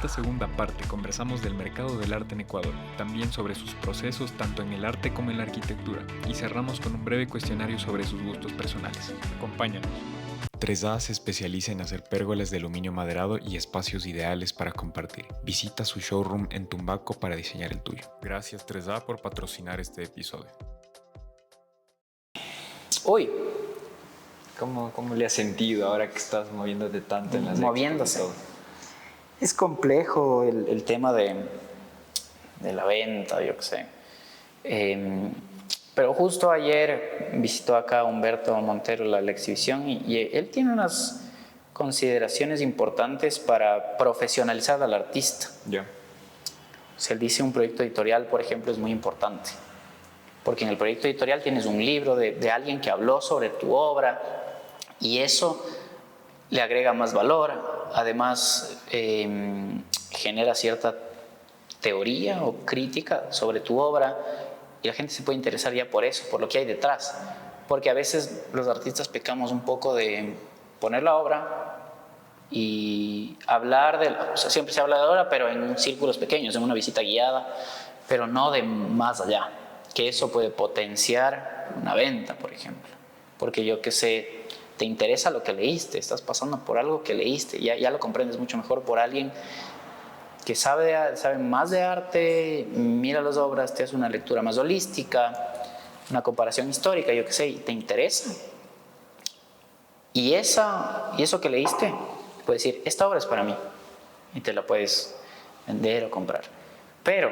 esta segunda parte conversamos del mercado del arte en Ecuador, también sobre sus procesos tanto en el arte como en la arquitectura, y cerramos con un breve cuestionario sobre sus gustos personales. Acompáñanos. 3A se especializa en hacer pérgolas de aluminio maderado y espacios ideales para compartir. Visita su showroom en Tumbaco para diseñar el tuyo. Gracias 3A por patrocinar este episodio. Uy, ¿Cómo le has sentido ahora que estás moviéndote tanto en las moviéndose. expos y todo? Es complejo el tema de la venta, yo qué sé. Pero justo ayer visitó acá Humberto Montero la exhibición y él tiene unas consideraciones importantes para profesionalizar al artista. Ya. O sea, él dice un proyecto editorial, por ejemplo, es muy importante. Porque en el proyecto editorial tienes un libro de alguien que habló sobre tu obra y eso le agrega más valor. Además, genera cierta teoría o crítica sobre tu obra y la gente se puede interesar ya por eso, por lo que hay detrás. Porque a veces los artistas pecamos un poco de poner la obra y hablar o sea, siempre se habla de la obra, pero en círculos pequeños, en una visita guiada, pero no de más allá. Que eso puede potenciar una venta, por ejemplo. Porque yo qué sé, te interesa lo que leíste, estás pasando por algo que leíste, ya lo comprendes mucho mejor por alguien que sabe más de arte, mira las obras, te hace una lectura más holística, una comparación histórica, yo qué sé, y te interesa. Y eso que leíste, puedes decir, esta obra es para mí, y te la puedes vender o comprar. Pero,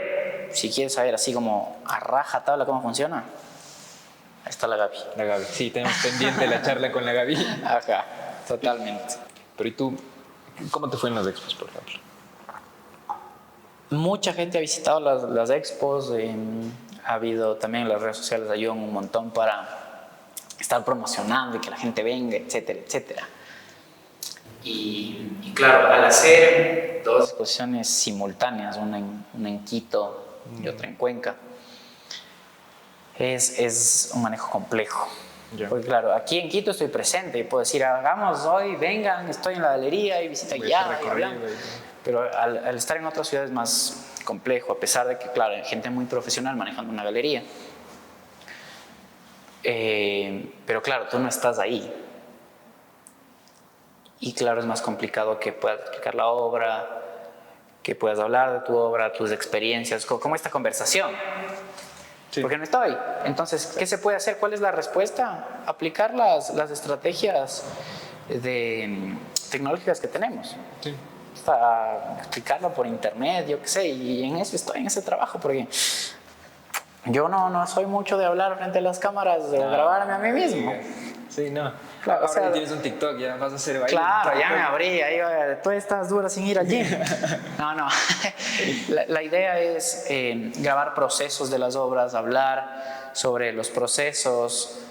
si quieres saber así como a raja tabla cómo funciona, ahí está la Gaby. La Gaby. Sí, tenemos pendiente la charla con la Gaby. Ajá, totalmente. Pero ¿y tú? ¿Cómo te fue en las expos, por ejemplo? Mucha gente ha visitado las expos, ha habido también en las redes sociales ayudan un montón para estar promocionando y que la gente venga, etcétera, etcétera. Y claro, al hacer dos exposiciones simultáneas, una en Quito y otra en Cuenca, es un manejo complejo. Ya. Porque claro, aquí en Quito estoy presente y puedo decir, hagamos hoy, vengan, estoy en la galería y visita guiada y hablamos. Pero al estar en otra ciudad es más complejo, a pesar de que, claro, hay gente muy profesional manejando una galería. Pero claro, tú no estás ahí. Y claro, es más complicado que puedas explicar la obra, que puedas hablar de tu obra, tus experiencias, como esta conversación. Sí. Porque no estoy. Entonces, ¿qué se puede hacer? ¿Cuál es la respuesta? Aplicar las estrategias tecnológicas que tenemos. Sí. Explicarlo por internet, yo qué sé, y en eso estoy, en ese trabajo, porque yo no soy mucho de hablar frente a las cámaras, de grabarme a mí mismo. Sí, no. Claro, ahora o sea, tienes un TikTok, ya vas a hacer baile. Claro, ya me abrí, ahí todas estas duras sin ir al gym. No. La idea es grabar procesos de las obras, hablar sobre los procesos,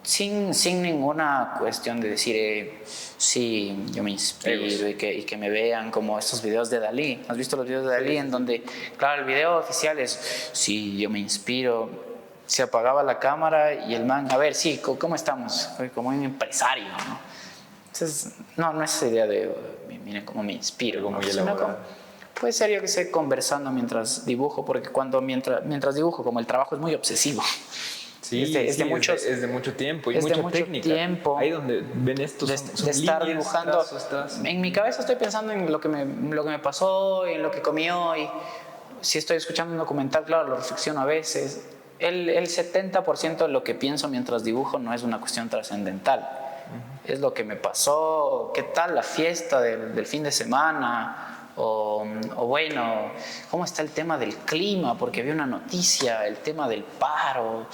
sin ninguna cuestión de decir, sí, yo me inspiro y que me vean como estos videos de Dalí. ¿Has visto los videos de Dalí? Sí. En donde, claro, el video oficial es, sí, yo me inspiro. Se apagaba la cámara y el man, a ver, sí, ¿cómo estamos? Como un empresario, ¿no? Entonces, no es esa idea de, miren cómo me inspiro, como yo puede ser yo que sé, conversando mientras dibujo, porque mientras dibujo, como el trabajo es muy obsesivo. Sí, es de mucho tiempo y mucha técnica. Tiempo. Ahí donde ven estos de estar líneas, dibujando. En mi cabeza estoy pensando en lo que me pasó, en lo que comí hoy. Si estoy escuchando un documental, claro, lo reflexiono a veces. El 70% de lo que pienso mientras dibujo no es una cuestión trascendental. Es lo que me pasó, qué tal la fiesta del fin de semana, o bueno, cómo está el tema del clima, porque vi una noticia, el tema del paro,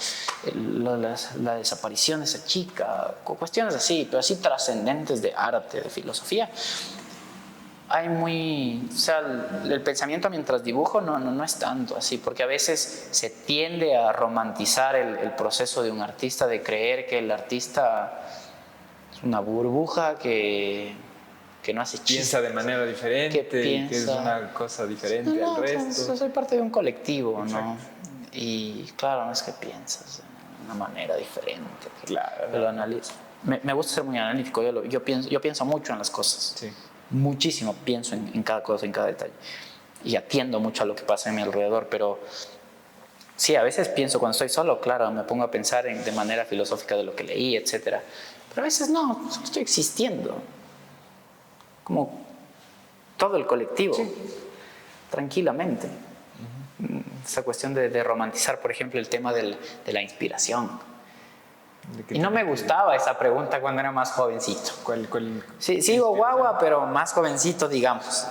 la desaparición de esa chica, cuestiones así, pero así trascendentes de arte, de filosofía. O sea, el pensamiento mientras dibujo no es tanto así, porque a veces se tiende a romantizar el proceso de un artista, de creer que el artista es una burbuja que no hace chistes. Piensa de manera diferente, que es una cosa diferente al resto. Yo soy parte de un colectivo, ¿no? Y claro, no es que piensas de una manera diferente. Claro. Lo analizo. Me gusta ser muy analítico, yo pienso mucho en las cosas. Sí. muchísimo, pienso en cada cosa, en cada detalle. Y atiendo mucho a lo que pasa en mi alrededor, pero sí, a veces pienso cuando estoy solo, claro, me pongo a pensar de manera filosófica de lo que leí, etc. Pero a veces no, estoy existiendo. Como todo el colectivo, tranquilamente. Esa cuestión de romantizar, por ejemplo, el tema de la inspiración. Y no me gustaba esa pregunta cuando era más jovencito. ¿Cuál Sí, sigo guagua, pero más jovencito, digamos.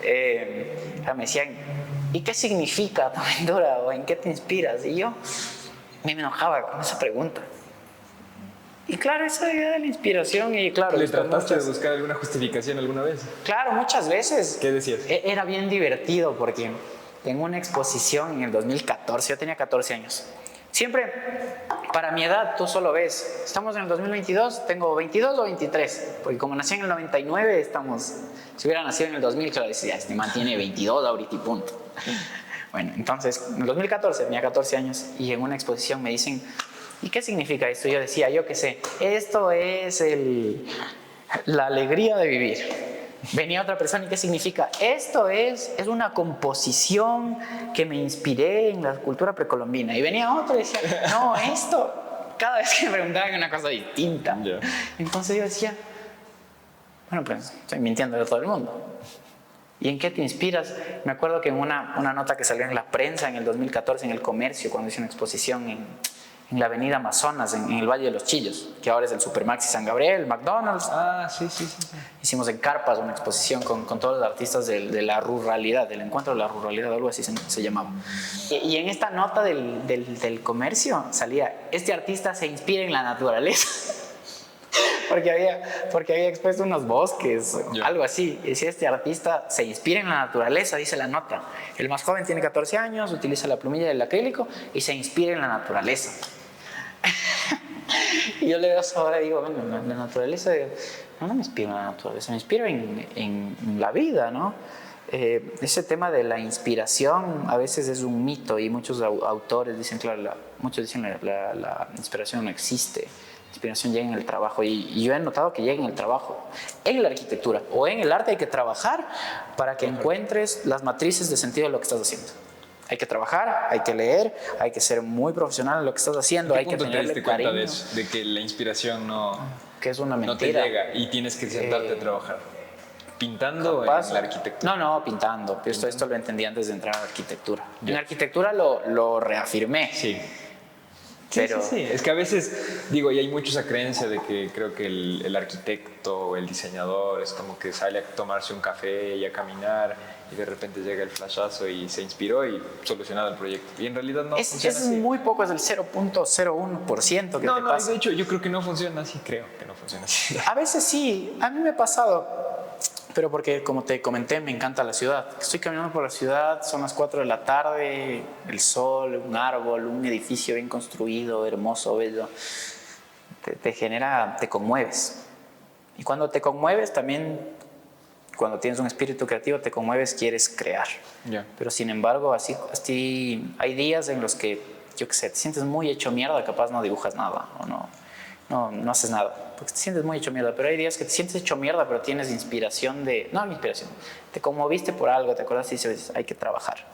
Me decían, ¿y qué significa tu aventura? ¿O en qué te inspiras? Y yo me enojaba con esa pregunta. Y claro, esa idea de la inspiración, y claro... ¿Le trataste de buscar alguna justificación alguna vez? Claro, muchas veces. ¿Qué decías? Era bien divertido porque en una exposición en el 2014, yo tenía 14 años. Siempre, para mi edad, tú solo ves, estamos en el 2022, tengo 22 o 23, porque como nací en el 99, si hubiera nacido en el 2000, claro, decía, este man tiene 22 ahorita y punto. Bueno, entonces, en el 2014 tenía 14 años y en una exposición me dicen, ¿y qué significa esto? Yo decía, yo qué sé, esto es la alegría de vivir. Venía otra persona, ¿y qué significa? Esto es una composición que me inspiré en la cultura precolombina. Y venía otro y decía, no, esto, cada vez que me preguntaban una cosa distinta. Yeah. Entonces yo decía, bueno, pues estoy mintiendo de todo el mundo. ¿Y en qué te inspiras? Me acuerdo que en una nota que salió en la prensa en el 2014, en El Comercio, cuando hice una exposición en la avenida Amazonas, en el Valle de los Chillos, que ahora es el Supermaxi San Gabriel, McDonald's. Ah, sí. Hicimos en carpas una exposición con todos los artistas de la ruralidad, del encuentro de la ruralidad, algo así se llamaba. Y en esta nota del Comercio salía, este artista se inspira en la naturaleza. porque había expuesto unos bosques, algo así. Y decía, este artista se inspira en la naturaleza, dice la nota. El más joven tiene 14 años, utiliza la plumilla del acrílico y se inspira en la naturaleza. Y yo le veo eso ahora y digo, bueno, la naturaleza, no me inspiro en la naturaleza, me inspiro en la vida, ¿no? Ese tema de la inspiración a veces es un mito y muchos autores dicen, claro, muchos dicen la inspiración no existe. La inspiración llega en el trabajo y yo he notado que llega en el trabajo. En la arquitectura o en el arte hay que trabajar para que encuentres las matrices de sentido de lo que estás haciendo. Hay que trabajar, hay que leer, hay que ser muy profesional en lo que estás haciendo, hay que tenerle cariño. ¿Te diste cuenta de que la inspiración que es una mentira? No te llega y tienes que sentarte a trabajar? ¿Pintando en la arquitectura? No, pintando. Esto lo entendí antes de entrar a la arquitectura. En la arquitectura lo reafirmé. Sí. Pero... Sí. Es que a veces, digo, y hay mucho esa creencia de que creo que el arquitecto o el diseñador es como que sale a tomarse un café y a caminar y de repente llega el flashazo y se inspiró y solucionado el proyecto. Y en realidad no funciona así. Es muy poco, es el 0.01% que te pasa. No, de hecho yo creo que no funciona así, creo que no funciona así. A veces sí, a mí me ha pasado. Pero porque, como te comenté, me encanta la ciudad. Estoy caminando por la ciudad, son las 4 de la tarde, el sol, un árbol, un edificio bien construido, hermoso, bello. Te conmueves. Y cuando te conmueves también, cuando tienes un espíritu creativo, te conmueves, quieres crear. Yeah. Pero sin embargo, así hay días en los que, yo qué sé, te sientes muy hecho mierda, capaz no dibujas nada o no haces nada, porque te sientes muy hecho mierda. Pero hay días que te sientes hecho mierda, pero tienes inspiración te conmoviste por algo, te acuerdas y dices, hay que trabajar.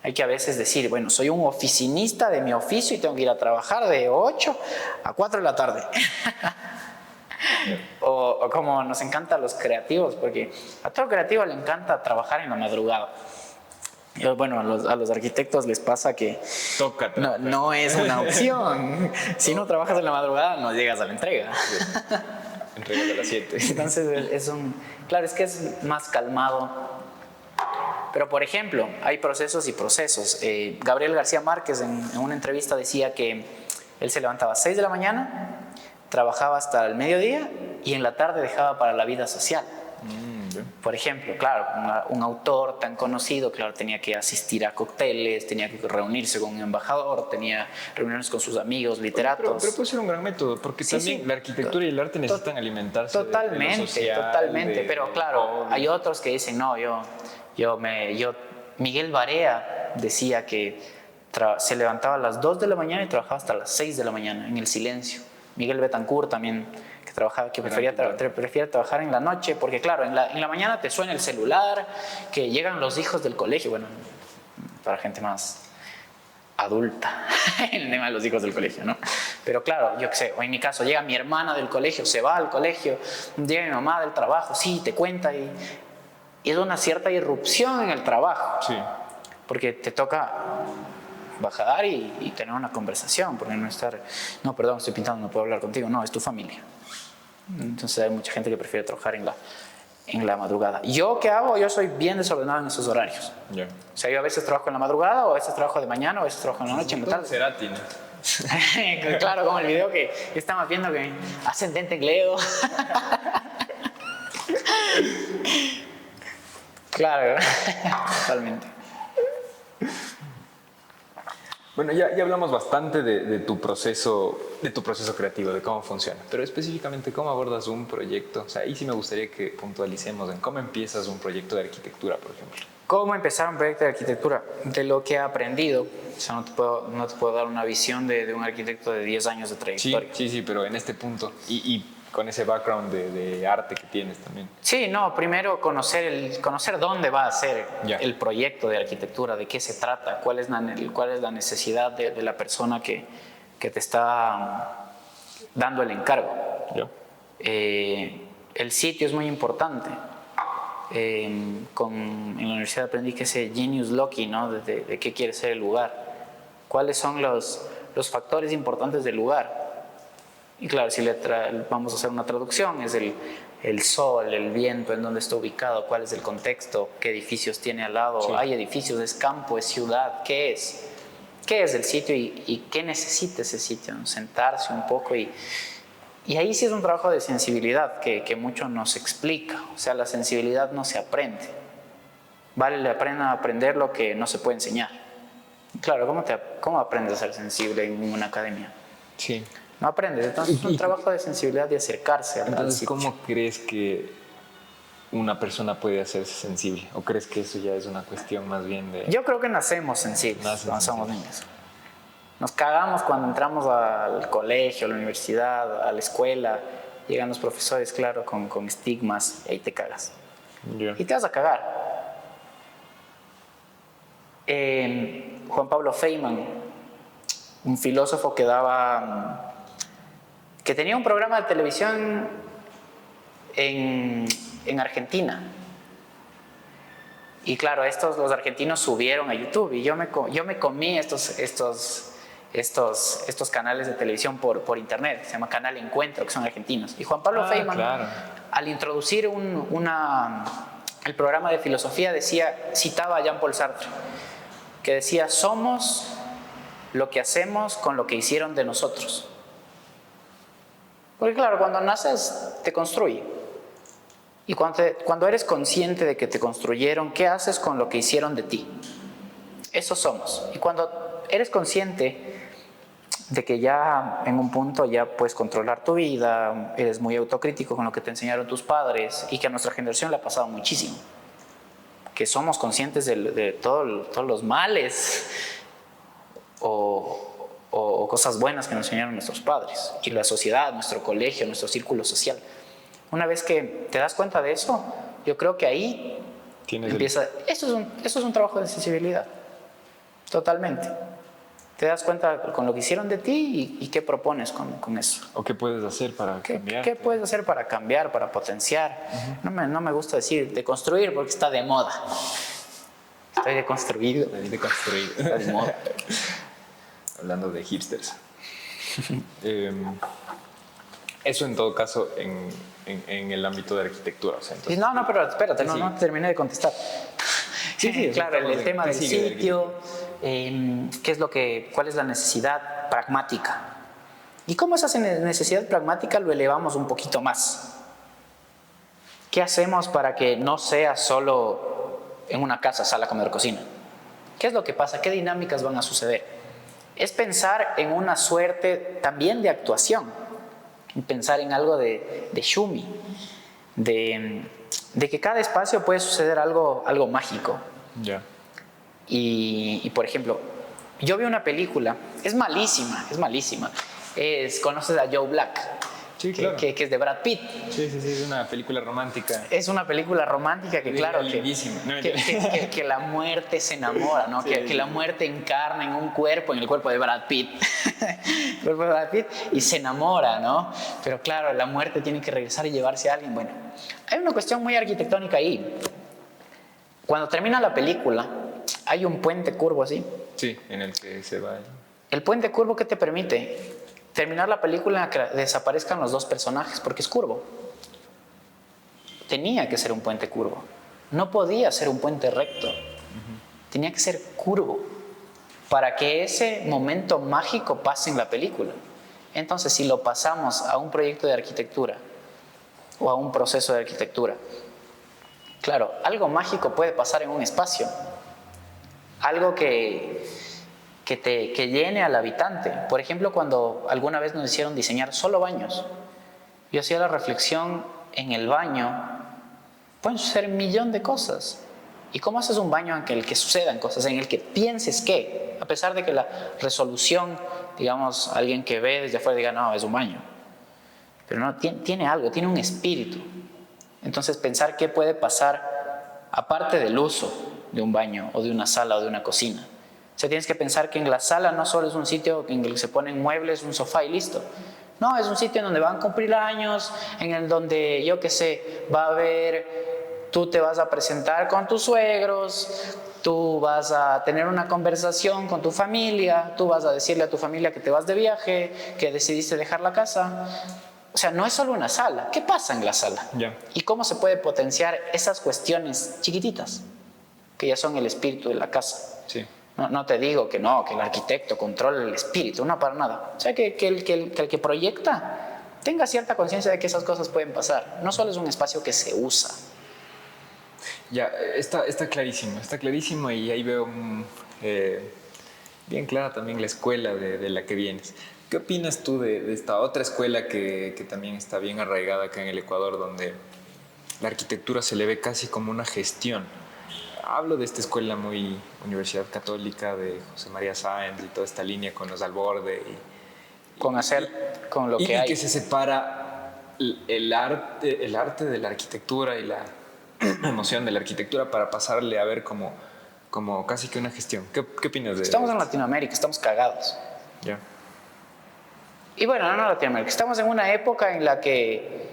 Hay que a veces decir, bueno, soy un oficinista de mi oficio y tengo que ir a trabajar de 8 a 4 de la tarde. o como nos encanta a los creativos, porque a todo creativo le encanta trabajar en la madrugada. Bueno, a los arquitectos les pasa que no es una opción. Si no trabajas en la madrugada, no llegas a la entrega. Entregas a las 7. Entonces, claro, es que es más calmado. Pero, por ejemplo, hay procesos y procesos. Gabriel García Márquez en una entrevista decía que él se levantaba a 6 de la mañana, trabajaba hasta el mediodía y en la tarde dejaba para la vida social. Por ejemplo, claro, un autor tan conocido, claro, tenía que asistir a cócteles, tenía que reunirse con un embajador, tenía reuniones con sus amigos, literatos. Pero puede ser un gran método, porque también la arquitectura y el arte necesitan alimentarse totalmente, de lo social, totalmente. Pero claro, hay otros que dicen, no, Miguel Barea decía que se levantaba a las 2 de la mañana y trabajaba hasta las 6 de la mañana en el silencio. Miguel Betancourt también, que prefiere trabajar en la noche, porque claro, en la mañana te suena el celular, que llegan los hijos del colegio, bueno, para gente más adulta, el tema de los hijos del colegio, ¿no? Pero claro, yo qué sé, o en mi caso, llega mi hermana del colegio, se va al colegio, llega mi mamá del trabajo, sí, te cuenta, y es una cierta irrupción en el trabajo, Sí. porque te toca bajar y tener una conversación, porque no estar, no, perdón, estoy pintando, no puedo hablar contigo, no, es tu familia. Entonces hay mucha gente que prefiere trabajar en la madrugada. ¿Yo qué hago? Yo soy bien desordenado en esos horarios. Ya. O sea, yo a veces trabajo en la madrugada, o a veces trabajo de mañana, o a veces trabajo en la noche, en la tarde. Cerati, ¿no? Claro, como el video que estamos viendo que ascendente en Leo. Claro, totalmente. Bueno, ya hablamos bastante de tu proceso creativo, de cómo funciona, pero específicamente cómo abordas un proyecto. O sea, ahí sí me gustaría que puntualicemos en cómo empiezas un proyecto de arquitectura, por ejemplo. ¿Cómo empezar un proyecto de arquitectura? De lo que he aprendido. O sea, no te puedo dar una visión de un arquitecto de 10 años de trayectoria. Sí, pero en este punto y con ese background de arte que tienes también. Sí, no, primero conocer dónde va a ser Ya. el proyecto de arquitectura, de qué se trata, cuál es la necesidad de la persona que te está dando el encargo. Ya. El sitio es muy importante. En la universidad aprendí que ese genius loci, ¿no? de qué quiere ser el lugar, cuáles son los factores importantes del lugar. Y claro, si vamos a hacer una traducción, es el sol, el viento, en dónde está ubicado, cuál es el contexto, qué edificios tiene al lado. Sí. Hay edificios, es campo, es ciudad, ¿qué es? ¿Qué es el sitio y qué necesita ese sitio? Sentarse un poco y ahí sí es un trabajo de sensibilidad que mucho nos explica. O sea, la sensibilidad no se aprende. Vale la pena aprender lo que no se puede enseñar. Claro, ¿cómo aprendes a ser sensible en una academia? Sí. No aprendes. Entonces es un trabajo de sensibilidad y acercarse al Entonces, sitio. ¿cómo crees que una persona puede hacerse sensible? ¿O crees que eso ya es una cuestión más bien de...? Yo creo que nacemos sensibles Nacen cuando somos sensibles. niños. Nos cagamos cuando entramos al colegio, a la universidad, a la escuela. Llegan los profesores, claro, con estigmas, y ahí te cagas. Ya. Y te vas a cagar. Juan Pablo Feynman, un filósofo que tenía un programa de televisión en Argentina. Y claro, los argentinos subieron a YouTube y yo me comí estos canales de televisión por internet, se llama Canal Encuentro, que son argentinos. Y Juan Pablo Feynman, claro. al introducir el programa de filosofía, citaba a Jean-Paul Sartre, que decía: somos lo que hacemos con lo que hicieron de nosotros. Porque claro, cuando naces te construye. Y cuando eres consciente de que te construyeron, ¿qué haces con lo que hicieron de ti? Eso somos. Y cuando eres consciente de que ya en un punto ya puedes controlar tu vida, eres muy autocrítico con lo que te enseñaron tus padres, y que a nuestra generación le ha pasado muchísimo, que somos conscientes de todos los males o cosas buenas que nos enseñaron nuestros padres, y la sociedad, nuestro colegio, nuestro círculo social. Una vez que te das cuenta de eso, yo creo que ahí empieza. Eso es un trabajo de sensibilidad, totalmente. Te das cuenta con lo que hicieron de ti y qué propones con eso. ¿O qué puedes hacer para cambiar? ¿Qué puedes hacer para cambiar, para potenciar? No me gusta decir deconstruir porque está de moda. Estoy deconstruido. Está de moda. Hablando de hipsters. Eso en todo caso en el ámbito de arquitectura. O sea, entonces, No, pero espérate, sí. no terminé de contestar. Sí, claro, el tema del sigue, sitio, cuál es la necesidad pragmática. Y cómo esa necesidad pragmática lo elevamos un poquito más. ¿Qué hacemos para que no sea solo en una casa, sala, comedor, cocina? ¿Qué es lo que pasa? ¿Qué dinámicas van a suceder? Es pensar en una suerte también de actuación, pensar en algo de shumi, de que cada espacio puede suceder algo mágico. Ya. Y por ejemplo, yo vi una película, es malísima, conoces a Joe Black, Sí, claro. que es de Brad Pitt. Sí, es una película romántica. Es una película romántica que, claro, lindísima. que la muerte se enamora, ¿no? Sí, que la muerte encarna en un cuerpo, en el cuerpo de Brad Pitt. El cuerpo de Brad Pitt, y se enamora, ¿no? Pero claro, la muerte tiene que regresar y llevarse a alguien. Bueno, hay una cuestión muy arquitectónica ahí. Cuando termina la película, hay un puente curvo así. Sí, en el que se va. El puente curvo, ¿qué te permite? Terminar la película en la que desaparezcan los dos personajes, porque es curvo. Tenía que ser un puente curvo. No podía ser un puente recto. Tenía que ser curvo para que ese momento mágico pase en la película. Entonces, si lo pasamos a un proyecto de arquitectura o a un proceso de arquitectura, claro, algo mágico puede pasar en un espacio. Algo que llene al habitante. Por ejemplo, cuando alguna vez nos hicieron diseñar solo baños, yo hacía la reflexión: en el baño pueden suceder un millón de cosas. ¿Y cómo haces un baño en el que sucedan cosas, en el que pienses que, a pesar de que la resolución, digamos, alguien que ve desde afuera diga, no, es un baño, pero no, tiene algo, tiene un espíritu? Entonces, pensar qué puede pasar aparte del uso de un baño o de una sala o de una cocina. O sea, tienes que pensar que en la sala no solo es un sitio en el que se ponen muebles, un sofá y listo. No, es un sitio en donde van a cumplir años, en el donde, yo qué sé, va a haber, tú te vas a presentar con tus suegros, tú vas a tener una conversación con tu familia, tú vas a decirle a tu familia que te vas de viaje, que decidiste dejar la casa. O sea, no es solo una sala. ¿Qué pasa en la sala? Ya. ¿Y cómo se puede potenciar esas cuestiones chiquititas, que ya son el espíritu de la casa? Sí. No te digo que no, que el arquitecto controle el espíritu, no, para nada. O sea, que el que proyecta tenga cierta conciencia de que esas cosas pueden pasar. No solo es un espacio que se usa. Ya, está clarísimo y ahí veo bien clara también la escuela de la que vienes. ¿Qué opinas tú de esta otra escuela que también está bien arraigada acá en el Ecuador, donde la arquitectura se le ve casi como una gestión? Hablo de esta escuela muy Universidad Católica de José María Sáenz y toda esta línea con los Alborde. Con lo que hay. Y que se separa el arte de la arquitectura y la emoción de la arquitectura para pasarle a ver como casi que una gestión. ¿Qué opinas de eso? Estamos en Latinoamérica, estamos cagados. Ya. Y bueno, no Latinoamérica, estamos en una época en la que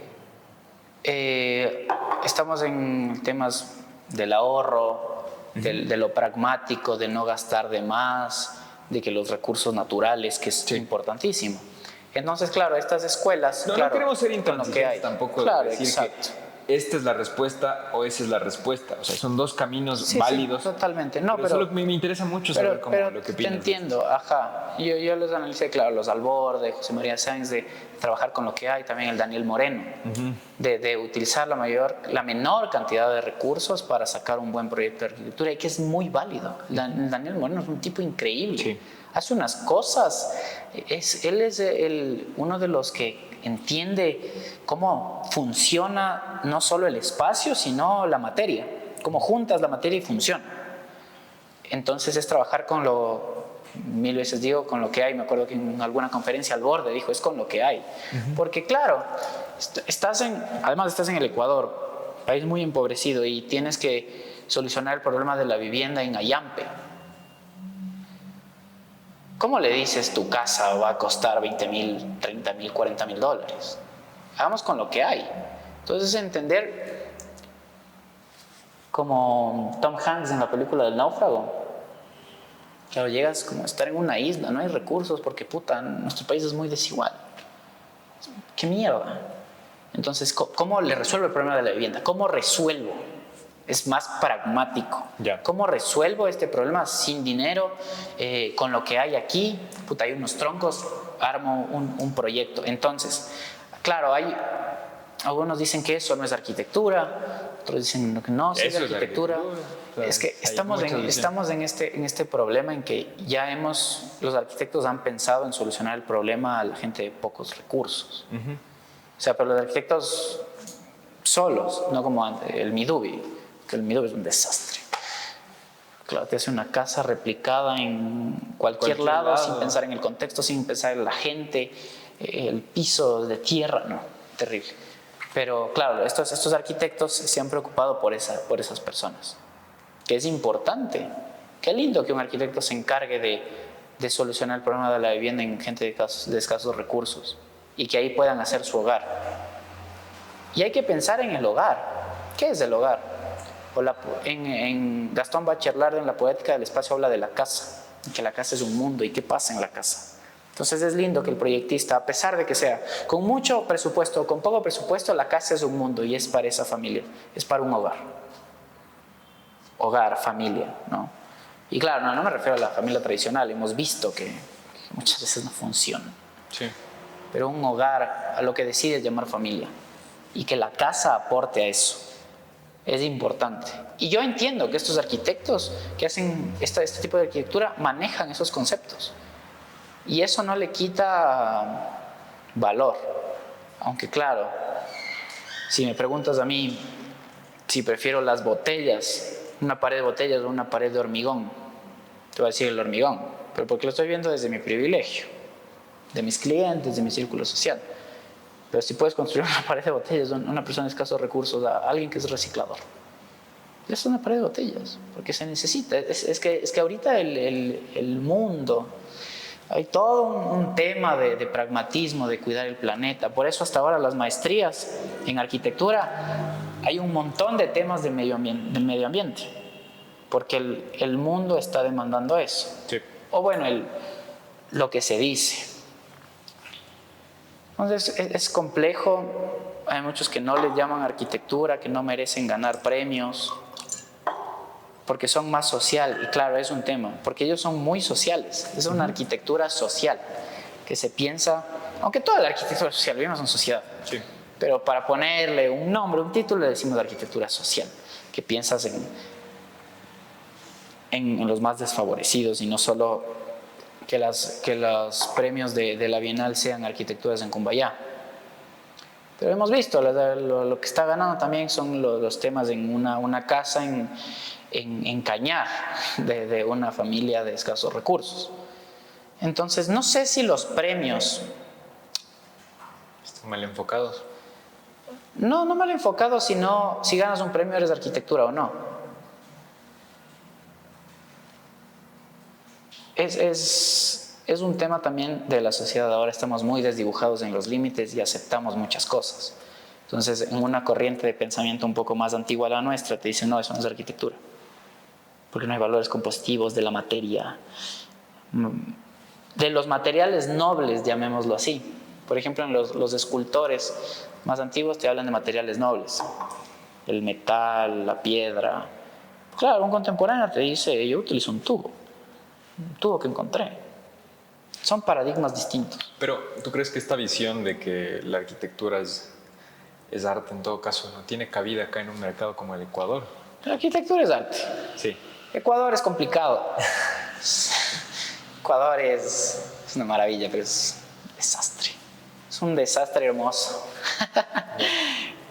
estamos en temas del ahorro, de lo pragmático, de no gastar de más, de que los recursos naturales, que es importantísimo. Entonces, claro, estas escuelas... No, claro, no queremos ser con lo que hay. intransigentes tampoco, Claro, decir exacto. que esta es la respuesta o esa es la respuesta. O sea, son dos caminos válidos. Sí, totalmente. No, pero solo me interesa mucho saber lo que opinas. Te entiendo, ajá. Yo los analicé, claro, los Alborde, José María Sáenz, de trabajar con lo que hay, también el Daniel Moreno, de utilizar la menor cantidad de recursos para sacar un buen proyecto de arquitectura, y que es muy válido. El Daniel Moreno es un tipo increíble. Sí. Hace unas cosas. Él es uno de los que entiende cómo funciona no solo el espacio, sino la materia, cómo juntas la materia y funciona. Entonces es trabajar con mil veces digo, con lo que hay. Me acuerdo que en alguna conferencia Alborde dijo, es con lo que hay. Porque claro, además estás en el Ecuador, país muy empobrecido, y tienes que solucionar el problema de la vivienda en Ayampe. ¿Cómo le dices tu casa va a costar 20,000, 30,000, 40,000 dólares? Hagamos con lo que hay. Entonces, entender, como Tom Hanks en la película del náufrago, claro, llegas como a estar en una isla, no hay recursos porque, puta, nuestro país es muy desigual. ¿Qué mierda? Entonces, ¿cómo le resuelvo el problema de la vivienda? ¿Cómo resuelvo? Es más pragmático. Ya. ¿Cómo resuelvo este problema sin dinero, con lo que hay aquí? Puta, hay unos troncos, armo un proyecto. Entonces, claro, algunos dicen que eso no es arquitectura, otros dicen que no, sí es arquitectura. Claro, es que estamos en este problema en que los arquitectos han pensado en solucionar el problema a la gente de pocos recursos. O sea, pero los arquitectos solos, no como antes, el Midubi, que el Midubi es un desastre. claro, te hace una casa replicada en cualquier lado, sin pensar en el contexto, sin pensar en la gente, el piso de tierra, no, terrible. Pero claro, estos arquitectos se han preocupado por esas personas, que es importante. Qué lindo que un arquitecto se encargue de solucionar el problema de la vivienda en gente de escasos recursos y que ahí puedan hacer su hogar. Y hay que pensar en el hogar. ¿Qué es el hogar? En Gastón Bachelard, en la poética del espacio, habla de la casa, que la casa es un mundo y qué pasa en la casa. Entonces es lindo que el proyectista, a pesar de que sea con mucho presupuesto o con poco presupuesto, la casa es un mundo y es para esa familia, es para un hogar. Hogar, familia, ¿no? Y claro, no me refiero a la familia tradicional, hemos visto que muchas veces no funciona. Sí. Pero un hogar, a lo que decides llamar familia, y que la casa aporte a eso, es importante. Y yo entiendo que estos arquitectos que hacen este tipo de arquitectura manejan esos conceptos. Y eso no le quita valor. Aunque claro, si me preguntas a mí si prefiero las botellas, una pared de botellas o una pared de hormigón, te voy a decir el hormigón, pero porque lo estoy viendo desde mi privilegio, de mis clientes, de mi círculo social. Pero si puedes construir una pared de botellas, una persona de escasos recursos, a alguien que es reciclador, es una pared de botellas, porque se necesita. Es que ahorita el mundo, hay todo un tema de pragmatismo, de cuidar el planeta. Por eso hasta ahora las maestrías en arquitectura hay un montón de temas de medio ambiente, porque el mundo está demandando eso. Sí. O bueno, lo que se dice. Entonces es complejo, hay muchos que no les llaman arquitectura, que no merecen ganar premios, porque son más social, y claro, es un tema, porque ellos son muy sociales, es una arquitectura social, que se piensa, aunque toda la arquitectura social, vivimos en sociedad, Sí. pero para ponerle un nombre, un título, le decimos arquitectura social, que piensas en los más desfavorecidos y no solo que los premios de la Bienal sean arquitecturas en Cumbayá. Pero hemos visto, lo que está ganando también son los temas en una casa en Cañar, de una familia de escasos recursos. Entonces, no sé si los premios... Están mal enfocados. No mal enfocados, sino si ganas un premio eres de arquitectura o no. Es un tema también de la sociedad. Ahora estamos muy desdibujados en los límites y aceptamos muchas cosas. Entonces, en una corriente de pensamiento un poco más antigua a la nuestra, te dicen, no, eso no es arquitectura, porque no hay valores compositivos de la materia, de los materiales nobles, llamémoslo así. Por ejemplo, en los escultores más antiguos te hablan de materiales nobles, el metal, la piedra. Claro, un contemporáneo te dice, yo utilizo un tubo que encontré. Son paradigmas distintos. Pero, ¿tú crees que esta visión de que la arquitectura es arte en todo caso no tiene cabida acá en un mercado como el Ecuador? La arquitectura es arte. Sí. Ecuador es complicado. Ecuador es una maravilla, pero es un desastre. Es un desastre hermoso.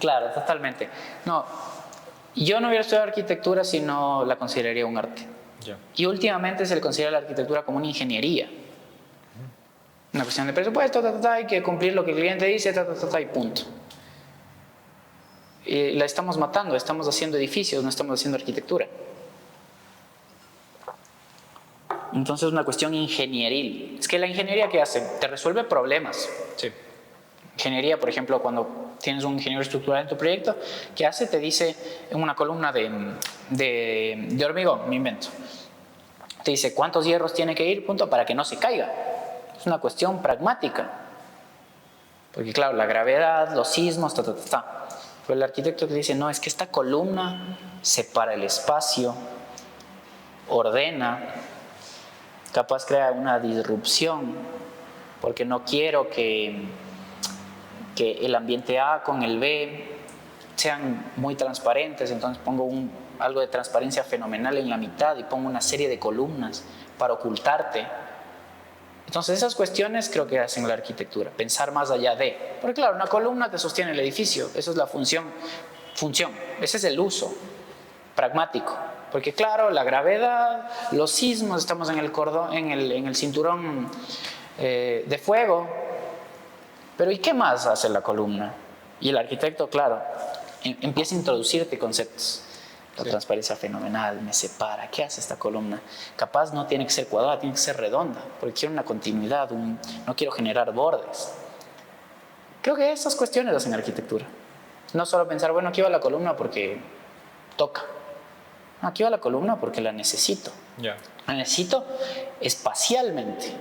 Claro, totalmente. No, yo no hubiera estudiado arquitectura si no la consideraría un arte. Ya. Y últimamente se le considera la arquitectura como una ingeniería. Una cuestión de presupuesto, hay que cumplir lo que el cliente dice, y punto. Y la estamos matando, estamos haciendo edificios, no estamos haciendo arquitectura. Entonces es una cuestión ingenieril. Es que la ingeniería, ¿qué hace? Te resuelve problemas. Sí. Ingeniería, por ejemplo, cuando tienes un ingeniero estructural en tu proyecto, ¿qué hace? Te dice en una columna de hormigón, me invento. Te dice cuántos hierros tiene que ir, punto, para que no se caiga. Es una cuestión pragmática. Porque claro, la gravedad, los sismos, Pero el arquitecto te dice, no, es que esta columna separa el espacio, ordena, capaz crea una disrupción, porque no quiero que el ambiente A con el B sean muy transparentes, entonces pongo algo de transparencia fenomenal en la mitad y pongo una serie de columnas para ocultarte. Entonces esas cuestiones creo que hacen la arquitectura, pensar más allá de, porque claro, una columna te sostiene el edificio, esa es la función, ese es el uso pragmático, Porque claro, la gravedad, los sismos, estamos en el cordón, en el cinturón de fuego. Pero ¿y qué más hace la columna? Y el arquitecto, claro, empieza a introducirte conceptos. La transparencia fenomenal, me separa. ¿Qué hace esta columna? Capaz no tiene que ser cuadrada, tiene que ser redonda, porque quiero una continuidad, no quiero generar bordes. Creo que esas cuestiones hacen arquitectura. No solo pensar, bueno, aquí va la columna porque toca. No, aquí va la columna porque la necesito. La necesito espacialmente.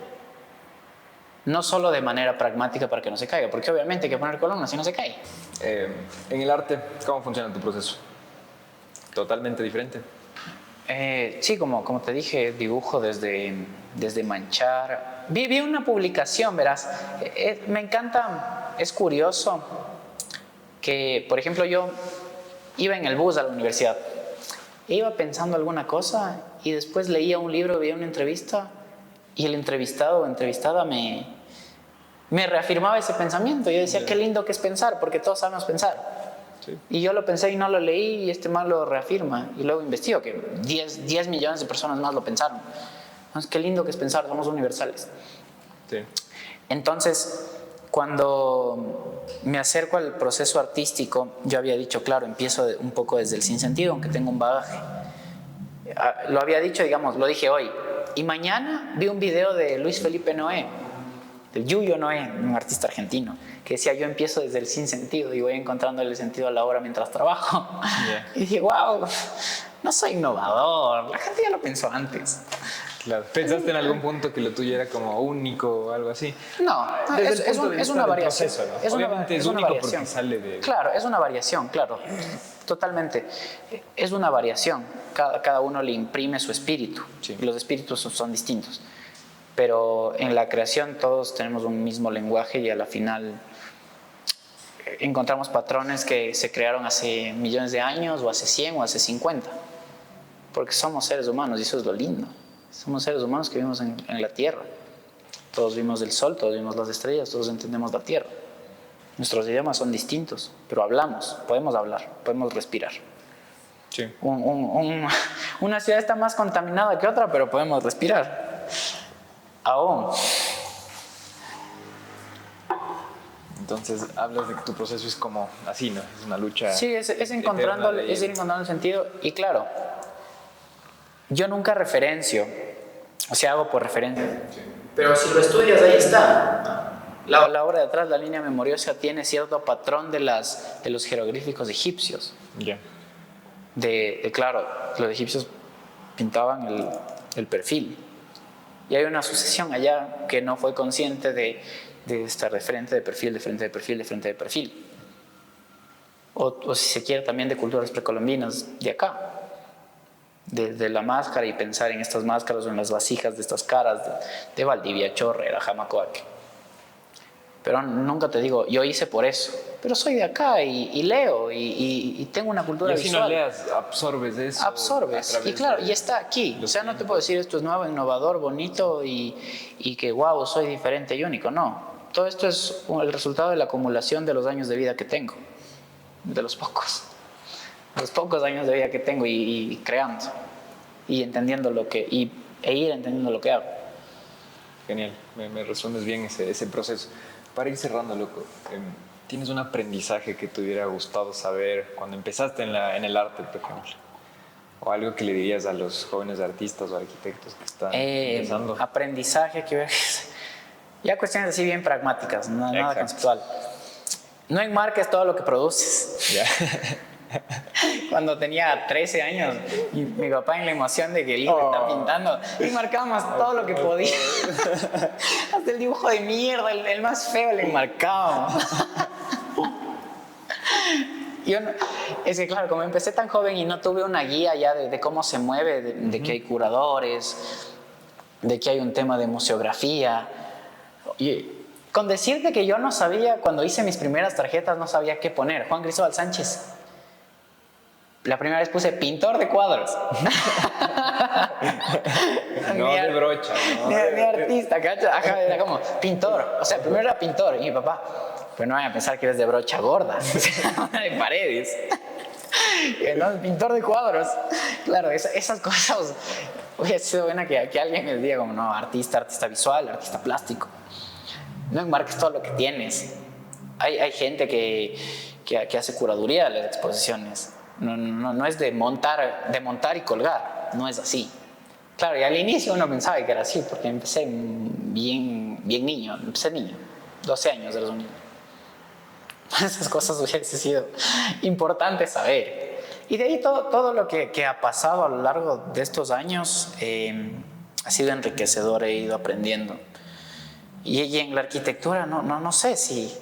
No solo de manera pragmática para que no se caiga, porque obviamente hay que poner columnas si no se cae. En el arte, ¿cómo funciona tu proceso? ¿Totalmente diferente? Sí, como te dije, dibujo desde manchar. Vi una publicación, verás. Me encanta, es curioso que, por ejemplo, yo iba en el bus a la universidad. Iba pensando alguna cosa y después leía un libro, veía una entrevista y el entrevistado o entrevistada me reafirmaba ese pensamiento. Yo decía, qué lindo que es pensar, porque todos sabemos pensar. Sí. Y yo lo pensé y no lo leí y este man lo reafirma. Y luego investigo que 10 millones de personas más lo pensaron. Entonces, qué lindo que es pensar, somos universales. Sí. Entonces, cuando me acerco al proceso artístico, yo había dicho, claro, empiezo un poco desde el sinsentido, aunque tengo un bagaje. Lo había dicho, digamos, lo dije hoy. Y mañana vi un video de Luis Felipe Noé, del Yuyo Noé, un artista argentino, que decía, yo empiezo desde el sinsentido y voy encontrando el sentido a la obra mientras trabajo. Y dije, wow, no soy innovador, la gente ya lo pensó antes. Claro. ¿Pensaste en algún punto que lo tuyo era como único o algo así? No, es una variación. Proceso, ¿no? Obviamente es único porque sale de... Claro, es una variación, claro, totalmente. Es una variación. Cada uno le imprime su espíritu. Sí. Y los espíritus son distintos. Pero en la creación todos tenemos un mismo lenguaje y a la final encontramos patrones que se crearon hace millones de años o hace 100 o hace 50. Porque somos seres humanos y eso es lo lindo. Somos seres humanos que vivimos en la Tierra. Todos vimos el sol, todos vimos las estrellas, todos entendemos la Tierra. Nuestros idiomas son distintos, pero hablamos, podemos hablar, podemos respirar. Sí. Una ciudad está más contaminada que otra, pero podemos respirar. Aún. Entonces hablas de que tu proceso es como así, ¿no? Es una lucha. Sí, es ir encontrando el sentido. Y claro, yo nunca referencio, o sea, hago por referencia. Sí. Pero si lo estudias, ahí está. La obra de atrás, la línea memoriosa, tiene cierto patrón de los jeroglíficos egipcios. Ya. Claro, los egipcios pintaban el perfil. Y hay una sucesión allá que no fue consciente de estar de frente, de perfil, de frente, de perfil, de frente, de perfil. O si se quiere también de culturas precolombinas de acá. De la máscara y pensar en estas máscaras o en las vasijas de estas caras de Valdivia, Chorrera, Jamacoaque. Pero nunca te digo, yo hice por eso. Pero soy de acá y leo y tengo una cultura visual. Y si no leas, absorbes eso. Absorbes. Y claro, y está aquí. O sea, no te puedo decir esto es nuevo, innovador, bonito y que wow, soy diferente y único. No. Todo esto es el resultado de la acumulación de los años de vida que tengo. De los pocos. Los pocos años de vida que tengo y creando. Y entendiendo e ir entendiendo lo que hago. Genial. Me respondes bien ese proceso. Para ir cerrando, loco, ¿tienes un aprendizaje que te hubiera gustado saber cuando empezaste en el arte, por ejemplo? ¿O algo que le dirías a los jóvenes artistas o arquitectos que están empezando? Aprendizaje que ya cuestiones así bien pragmáticas, nada conceptual. No enmarques todo lo que produces. Ya. Cuando tenía 13 años, mi papá en la emoción de que el hijo está pintando, y marcábamos todo lo que podía. Hasta el dibujo de mierda, el más feo le enmarcábamos. Es que claro, como empecé tan joven y no tuve una guía ya de cómo se mueve, de que hay curadores, de que hay un tema de museografía. Y con decirte que yo no sabía, cuando hice mis primeras tarjetas, no sabía qué poner. Juan Cristóbal Sánchez. La primera vez puse pintor de cuadros. No de brocha, ¿no? Mi artista, ¿cacha? Ajá, era como pintor. O sea, primero era pintor. Y mi papá, pues no vayan a pensar que eres de brocha gorda. De paredes. No, el pintor de cuadros. Claro, esas cosas. Hubiera sido buena que alguien me diga como, no, artista visual, artista plástico. No enmarques todo lo que tienes. Hay gente que hace curaduría de las exposiciones. No es de montar y colgar. No es así. Claro, y al inicio uno pensaba que era así, porque empecé bien niño. Empecé niño, 12 años de los niños. Esas cosas hubiese sido importante saber. Y de ahí todo lo que ha pasado a lo largo de estos años ha sido enriquecedor, he ido aprendiendo. Y en la arquitectura no sé si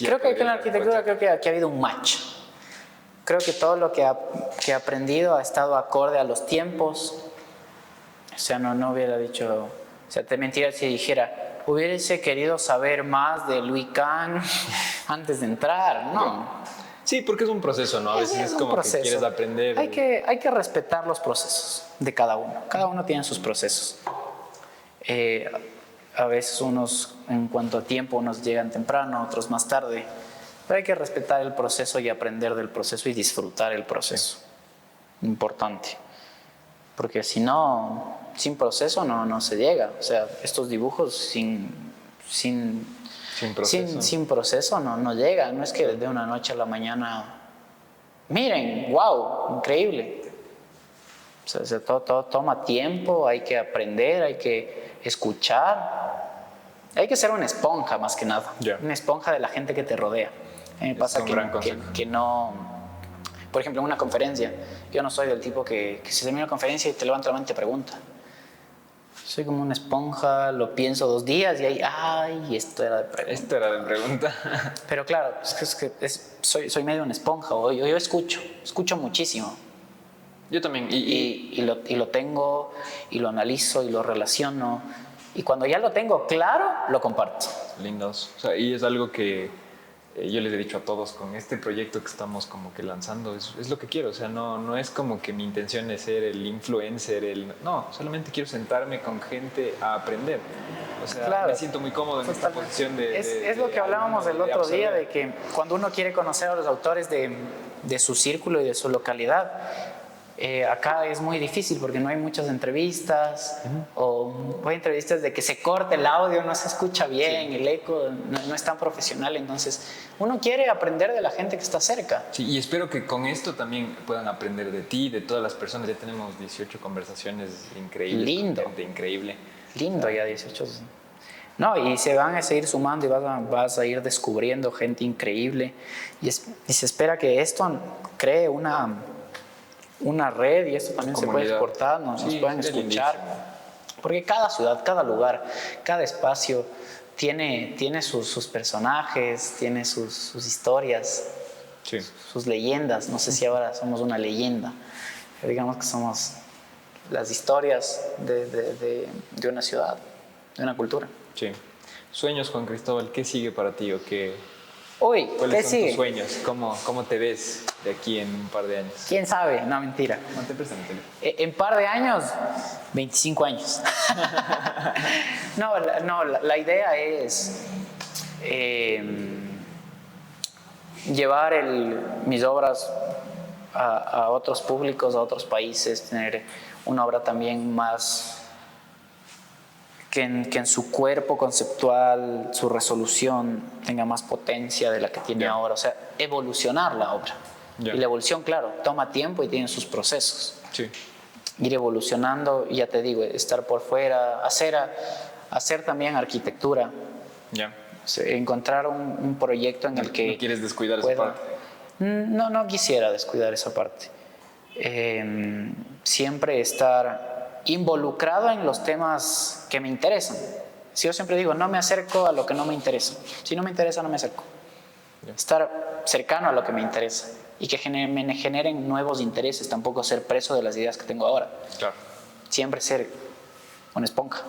creo que en la arquitectura creo que ha habido un match. Creo que todo lo que he aprendido ha estado acorde a los tiempos. O sea, no hubiera dicho, o sea, te mentiría si dijera, hubiese querido saber más de Louis Kahn antes de entrar, no. Sí, porque es un proceso, ¿no? A veces es como que quieres aprender. Hay que respetar los procesos de cada uno. Cada uno tiene sus procesos. A veces unos, en cuanto a tiempo, unos llegan temprano, otros más tarde. Pero hay que respetar el proceso y aprender del proceso y disfrutar el proceso. Importante. Porque si no, sin proceso no se llega. O sea, estos dibujos sin proceso no llega. No es que de una noche a la mañana, miren, wow, increíble. O sea, todo toma tiempo, hay que aprender, hay que escuchar. Hay que ser una esponja más que nada. Una esponja de la gente que te rodea. A mí me pasa que no... Por ejemplo, en una conferencia, yo no soy del tipo que se termina la conferencia y te levanta la mano y te pregunta. Soy como una esponja, lo pienso 2 días y ahí, esto era de pregunta. Pero claro, soy medio una esponja, yo escucho muchísimo. Yo también. Y lo tengo, y lo analizo, y lo relaciono. Y cuando ya lo tengo claro, lo comparto. Lindos. O sea, y es algo que yo les he dicho a todos con este proyecto que estamos como que lanzando, es lo que quiero. O sea, no es como que mi intención es ser el influencer, no, solamente quiero sentarme con gente a aprender. O sea, claro, me siento muy cómodo en esta posición es lo que hablábamos el otro día, de que cuando uno quiere conocer a los autores de su círculo y de su localidad, acá es muy difícil porque no hay muchas entrevistas, o hay entrevistas de que se corte el audio, no se escucha bien, el eco no es tan profesional. Entonces uno quiere aprender de la gente que está cerca. Sí, y espero que con esto también puedan aprender de ti, de todas las personas. Ya tenemos 18 conversaciones increíbles. Lindo. Gente increíble. Lindo, ya 18. No, y se van a seguir sumando y vas a ir descubriendo gente increíble. Y se espera que esto cree una red, y esto también comunidad. Se puede exportar, nos pueden escuchar. Porque cada ciudad, cada lugar, cada espacio tiene sus personajes, tiene sus historias, sus leyendas. No sé si ahora somos una leyenda, pero digamos que somos las historias de una ciudad, de una cultura. Sí. Sueños, Juan Cristóbal, ¿qué sigue para ti o qué? ¿Cuáles son tus sueños? ¿Cómo te ves de aquí en un par de años? ¿Quién sabe? No, mentira. No te presentes. En par de años, 25 años. La idea es llevar mis obras a otros públicos, a otros países, tener una obra también más... Que en su cuerpo conceptual, su resolución tenga más potencia de la que tiene ahora. O sea, evolucionar la obra. Y la evolución, claro, toma tiempo y tiene sus procesos. Sí. Ir evolucionando, y ya te digo, estar por fuera, hacer también arquitectura. O sea, encontrar un proyecto en el que... ¿No quieres descuidar esa parte? No quisiera descuidar esa parte. Siempre estar involucrado en los temas que me interesan. Si yo siempre digo, no me acerco a lo que no me interesa. Si no me interesa, no me acerco. Estar cercano a lo que me interesa y que me generen nuevos intereses, tampoco ser preso de las ideas que tengo ahora. Claro. Siempre ser una esponja.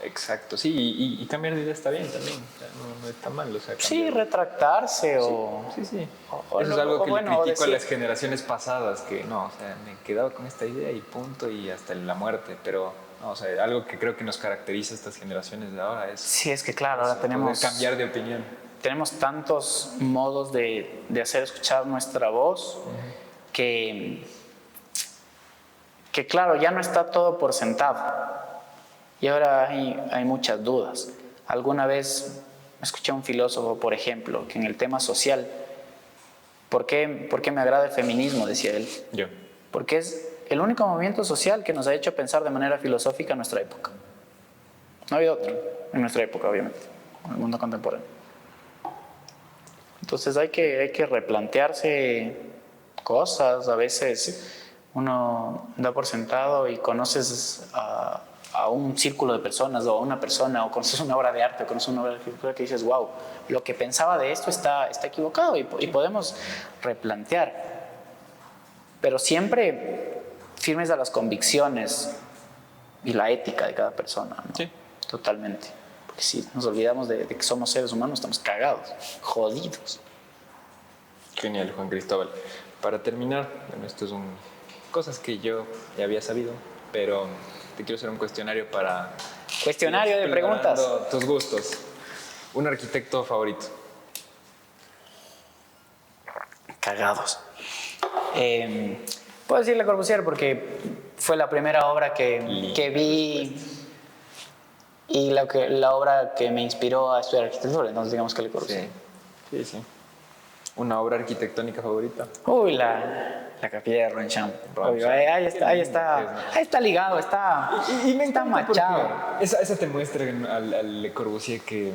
Exacto, sí, y cambiar de idea está bien también, o sea, no está mal. O sea, sí, retractarse o... Sí. Eso es algo que le critico a las generaciones pasadas, que no, o sea, me he quedado con esta idea y punto, y hasta la muerte, pero... No, o sea, algo que creo que nos caracteriza a estas generaciones de ahora es... Sí, es que claro, ahora tenemos... cambiar de opinión. Tenemos tantos modos de hacer escuchar nuestra voz que claro, ya no está todo por sentado. Y ahora hay muchas dudas. Alguna vez escuché a un filósofo, por ejemplo, que en el tema social, ¿por qué me agrada el feminismo?, decía él. Yo. Porque es el único movimiento social que nos ha hecho pensar de manera filosófica en nuestra época. No ha habido otro en nuestra época, obviamente, en el mundo contemporáneo. Entonces hay que replantearse cosas. A veces uno da por sentado y conoces a un círculo de personas o a una persona, o conoces una obra de arte, o conoces una obra de arquitectura que dices, wow, lo que pensaba de esto está equivocado, y podemos replantear. Pero siempre firmes a las convicciones y la ética de cada persona, ¿no? Sí. Totalmente. Porque si nos olvidamos de que somos seres humanos, estamos cagados, jodidos. Genial, Juan Cristóbal. Para terminar, bueno, esto es cosas que yo ya había sabido, pero te quiero hacer un cuestionario para... Cuestionario de preguntas. Tus gustos. Un arquitecto favorito. Cagados. Puedo decir Le Corbusier porque fue la primera obra que vi y la obra que me inspiró a estudiar arquitectura. Entonces digamos que Le Corbusier. Sí. ¿Una obra arquitectónica favorita? Uy, la Capilla de Ronchamp. Ahí está ligado, está machado. Esa te muestra al Le Corbusier que...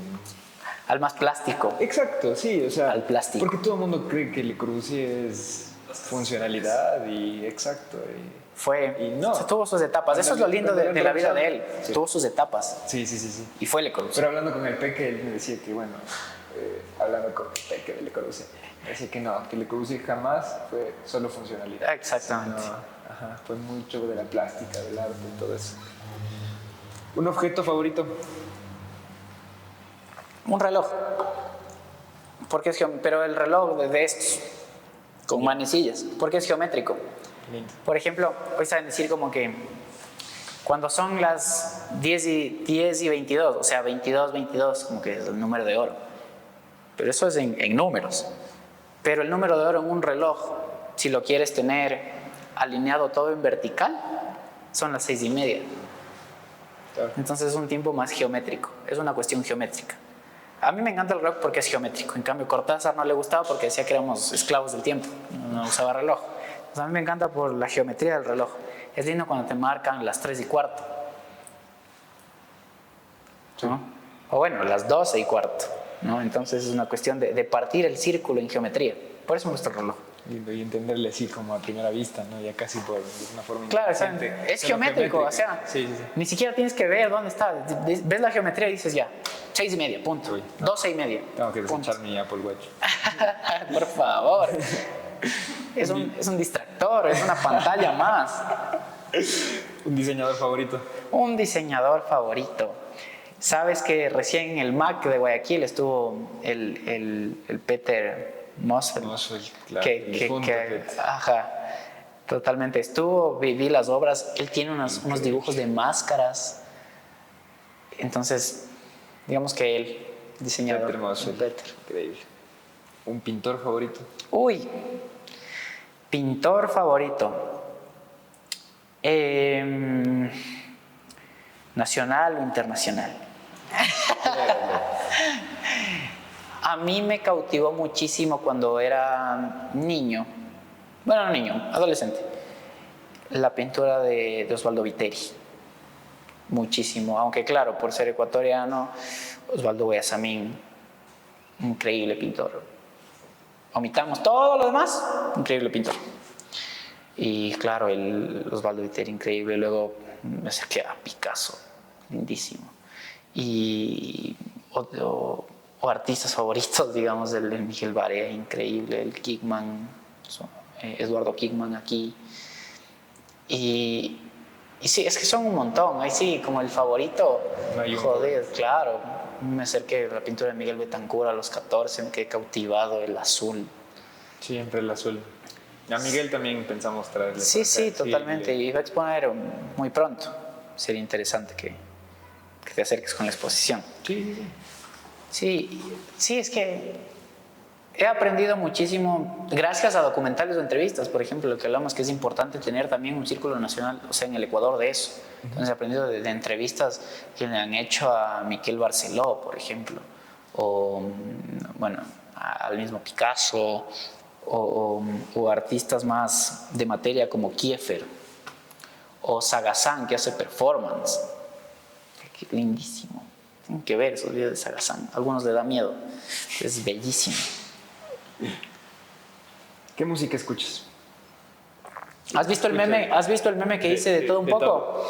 Al más plástico. Exacto, sí, o sea... Al plástico. Porque todo el mundo cree que Le Corbusier es funcionalidad y exacto. Y no. O sea, tuvo sus etapas. Eso es lo lindo de la vida de él. Sí. Tuvo sus etapas. Sí. Y fue Le Corbusier. Pero hablando con el Peque, él me decía que, bueno, hablando con el Peque de Le Corbusier, me decía que no, que Le Corbusier jamás fue solo funcionalidad. Exactamente. Fue mucho de la plástica, del arte y todo eso. ¿Un objeto favorito? Un reloj. Porque pero el reloj de estos, con manecillas, porque es geométrico. Lindo. Por ejemplo, hoy saben decir como que cuando son las 10 y 22, o sea, 22, como que es el número de oro. Pero eso es en números. Pero el número de oro en un reloj, si lo quieres tener alineado todo en vertical, son las 6:30. Claro. Entonces es un tiempo más geométrico, es una cuestión geométrica. A mí me encanta el reloj porque es geométrico. En cambio, Cortázar no le gustaba porque decía que éramos esclavos del tiempo, no usaba reloj. Entonces, a mí me encanta por la geometría del reloj. Es lindo cuando te marcan las 3:15, ¿no? O bueno, las 12:15, ¿no? Entonces es una cuestión de partir el círculo en geometría. Por eso me gusta el reloj. Lindo, y entenderle así como a primera vista, ¿no? Ya casi por una forma Claro, inteligente. es geométrico, o sea, sí. ni siquiera tienes que ver dónde está. Ves la geometría y dices ya, 6:30, punto. Uy, no. 12:30. Tengo que punto. desechar mi Apple Watch. Por favor. Es un distractor, es una pantalla más. ¿Un diseñador favorito? Un diseñador favorito. Sabes que recién en el MAC de Guayaquil estuvo el Peter Mosfeld. Claro. Ajá, totalmente. vi las obras. Él tiene unos dibujos de máscaras. Entonces, digamos que él, diseñador. Peter Mosfeld. Increíble. ¿Un pintor favorito? Uy, pintor favorito. ¿Nacional o internacional? A mí me cautivó muchísimo cuando era niño. Bueno, no niño, adolescente. La pintura de Osvaldo Viteri. Muchísimo. Aunque claro, por ser ecuatoriano, Osvaldo Guayasamín, increíble pintor. Omitamos todo lo demás, increíble pintor. Y claro, Osvaldo Viteri, increíble. Luego me acerqué a Picasso, lindísimo. Y o artistas favoritos, digamos, el Miguel Barea, increíble, el Kickman, Eduardo Kickman aquí. Y sí, es que son un montón. Ahí sí, como el favorito, joder, claro. Me acerqué a la pintura de Miguel Betancourt a los 14, me quedé cautivado, el azul. Siempre el azul. A Miguel también pensamos traerle. Sí, totalmente. Y va a exponer muy pronto. Sería interesante que te acerques con la exposición. Sí. Sí, es que He aprendido muchísimo gracias a documentales o entrevistas, por ejemplo, lo que hablamos que es importante tener también un círculo nacional, o sea, en el Ecuador de eso. Entonces he aprendido de entrevistas que le han hecho a Miquel Barceló, por ejemplo, o bueno, al mismo Picasso, o artistas más de materia como Kiefer, o Sagazán, que hace performance. Qué lindísimo. Tienen que ver esos videos de Sagazán. A algunos les da miedo. Es bellísimo. ¿Qué música escuchas? ¿Has visto el meme que hice de todo un poco? Todo.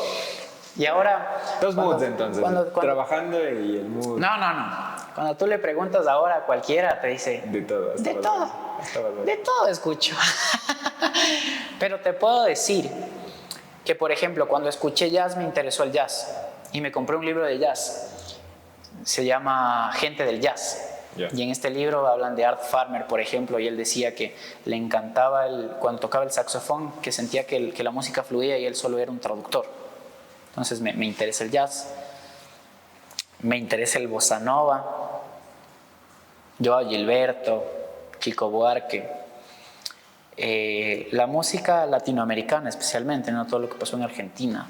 Y ahora... Dos moods entonces. Trabajando y el mood. No. Cuando tú le preguntas ahora a cualquiera, te dice... De todo. De todo escucho. Pero te puedo decir que, por ejemplo, cuando escuché jazz me interesó el jazz. Y me compré un libro de jazz. Se llama Gente del Jazz. Yeah. Y en este libro hablan de Art Farmer, por ejemplo, y él decía que le encantaba cuando tocaba el saxofón, que sentía que la música fluía y él solo era un traductor. Entonces me interesa el jazz, me interesa el bossa nova, Joao Gilberto, Chico Buarque, la música latinoamericana especialmente, no todo lo que pasó en Argentina.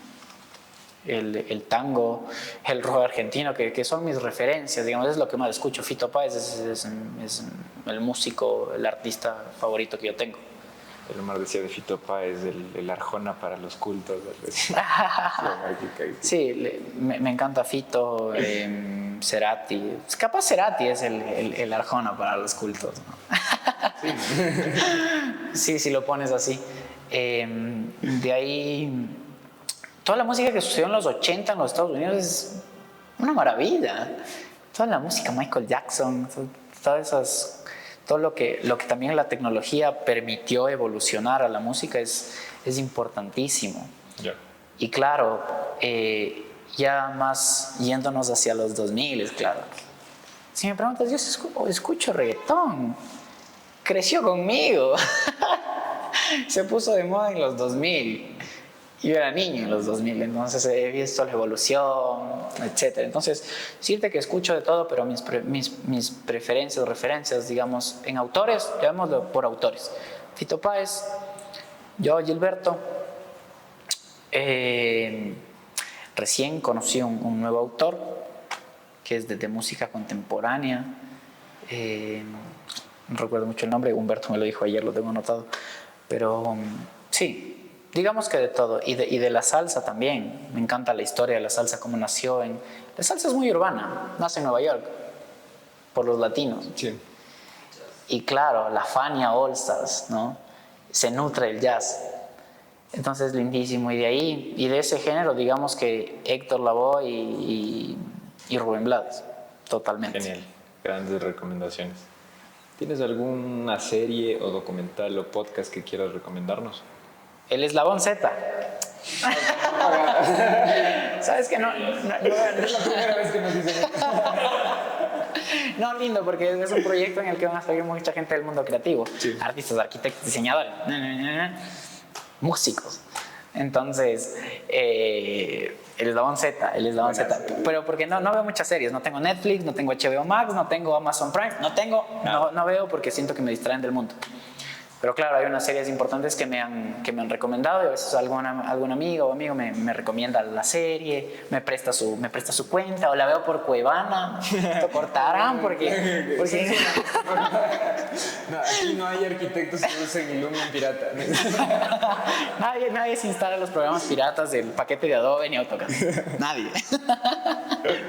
El tango, el rock argentino, que son mis referencias, digamos, es lo que más escucho. Fito Páez es el músico, el artista favorito que yo tengo. El Omar decía de Fito Páez, el Arjona para los cultos. Sí, me encanta Fito, Cerati. Capaz Cerati es el Arjona para los cultos, ¿no? Sí, si lo pones así. De ahí... Toda la música que sucedió en los 80 en los Estados Unidos es una maravilla. Toda la música, Michael Jackson, todo lo que también la tecnología permitió evolucionar a la música es importantísimo. Yeah. Y claro, ya más yéndonos hacia los 2000, claro. Si me preguntas, yo escucho reggaetón. Creció conmigo. Se puso de moda en los 2000. Yo era niño en los 2000, entonces he visto la evolución, etc. Entonces, decirte que escucho de todo, pero mis preferencias, referencias, digamos, en autores, llamémoslo por autores. Fito Páez, Joao Gilberto. Recién conocí un nuevo autor, que es de música contemporánea. No recuerdo mucho el nombre, Humberto me lo dijo ayer, lo tengo anotado. Pero sí. Digamos que de todo, y de la salsa también. Me encanta la historia de la salsa, cómo nació. La salsa es muy urbana, nace en Nueva York, por los latinos. Sí. Y claro, la Fania All Stars, ¿no? Se nutre del jazz. Entonces, lindísimo. Y de ahí, y de ese género, digamos que Héctor Lavoe y Rubén Blades, totalmente. Genial, grandes recomendaciones. ¿Tienes alguna serie o documental o podcast que quieras recomendarnos? El Eslabón Z. ¿Sabes qué? No es la primera vez que nos dicen eso. No, lindo, porque es un proyecto en el que van a salir mucha gente del mundo creativo. Sí. Artistas, arquitectos, diseñadores, músicos. Entonces, el Eslabón Z. Pero porque no veo muchas series. No tengo Netflix, no tengo HBO Max, no tengo Amazon Prime. No veo porque siento que me distraen del mundo. Pero claro, hay unas series importantes que me han recomendado y a veces algún amigo o amigo me recomienda la serie, me presta su cuenta o la veo por Cuevana. Esto cortarán porque... No, aquí no hay arquitectos que usen Illumin pirata. Nadie se instala los programas piratas del paquete de Adobe ni AutoCAD. Nadie.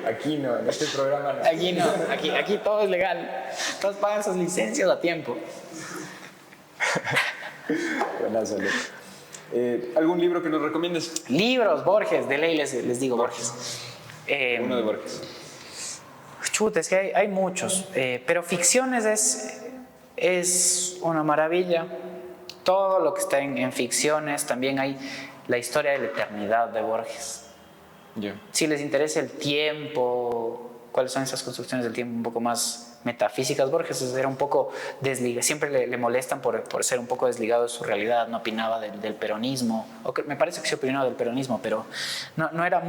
Aquí no, en este programa no. Aquí no, aquí todo es legal. Todos pagan sus licencias a tiempo. Buenazo, ¿algún libro que nos recomiendes? Libros, Borges, de ley les digo Borges. Uno de Borges. Chuta, es que hay muchos, pero ficciones es una maravilla. Todo lo que está en ficciones, también hay la historia de la eternidad de Borges. Yeah. Si les interesa el tiempo, cuáles son esas construcciones del tiempo un poco más metafísicas, Borges era un poco desligado, siempre le molestan por ser un poco desligado de su realidad, no opinaba del peronismo, me parece que sí opinaba del peronismo, pero no era